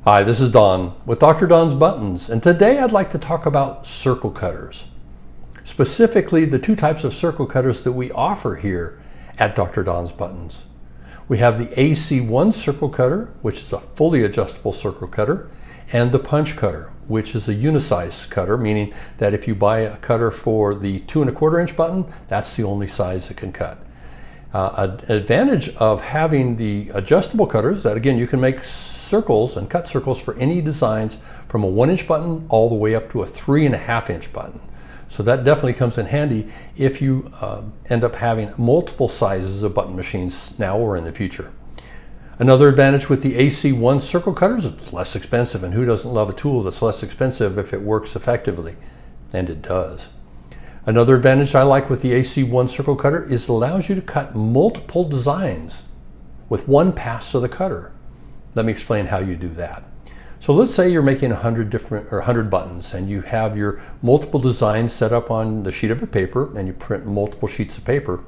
Hi, this is Don with Dr. Don's Buttons, and today I'd like to talk about circle cutters. Specifically, the two types of circle cutters that we offer here at Dr. Don's Buttons. We have the AC1 circle cutter, which is a fully adjustable circle cutter, and the punch cutter, which is a unisize cutter, meaning that if you buy a cutter for the 2 1/4 inch button, that's the only size it can cut. An advantage of having the adjustable cutters, that again you can make circles and cut circles for any designs from a 1 inch button all the way up to a 3 1/2 inch button. So that definitely comes in handy if you end up having multiple sizes of button machines now or in the future. Another advantage with the AC1 circle cutters, it's less expensive, and who doesn't love a tool that's less expensive if it works effectively? And it does. Another advantage I like with the AC1 circle cutter is it allows you to cut multiple designs with one pass of the cutter. Let me explain how you do that. So let's say you're making 100 buttons and you have your multiple designs set up on the sheet of paper and you print multiple sheets of paper.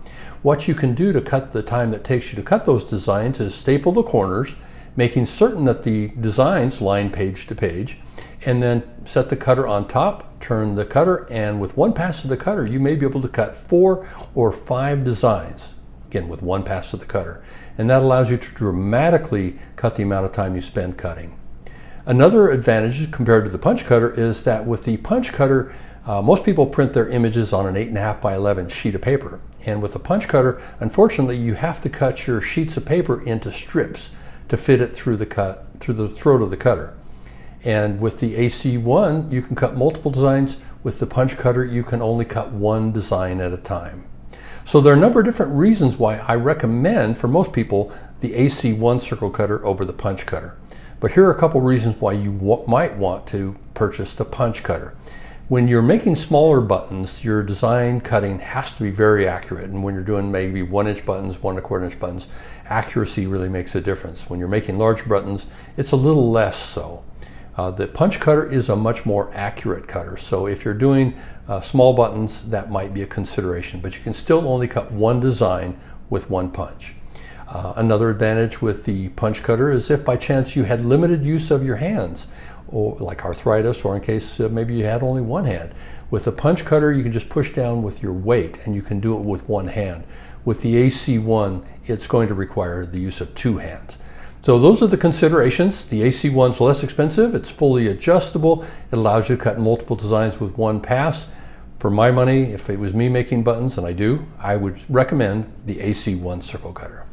What you can do to cut the time that it takes you to cut those designs is staple the corners, making certain that the designs line page to page, and then set the cutter on top, turn the cutter, and with one pass of the cutter you may be able to cut 4 or 5 designs, again with one pass of the cutter. And that allows you to dramatically cut the amount of time you spend cutting. Another advantage compared to the punch cutter is that with the punch cutter, most people print their images on an 8 1/2 by 11 sheet of paper. And with the punch cutter, unfortunately, you have to cut your sheets of paper into strips to fit it through the throat of the cutter. And with the AC1, you can cut multiple designs. With the punch cutter, you can only cut one design at a time. So there are a number of different reasons why I recommend, for most people, the AC1 circle cutter over the punch cutter. But here are a couple reasons why you might want to purchase the punch cutter. When you're making smaller buttons, your design cutting has to be very accurate. And when you're doing maybe 1 inch buttons, 1 1/4 inch buttons, accuracy really makes a difference. When you're making large buttons, it's a little less so. The punch cutter is a much more accurate cutter. So if you're doing small buttons, that might be a consideration, but you can still only cut one design with one punch. Another advantage with the punch cutter is if by chance you had limited use of your hands, or like arthritis, or in case maybe you had only one hand. With the punch cutter, you can just push down with your weight and you can do it with one hand. With the AC1, it's going to require the use of 2 hands. So those are the considerations. The AC1's less expensive, it's fully adjustable, it allows you to cut multiple designs with one pass. For my money, if it was me making buttons, and I do, I would recommend the AC1 circle cutter.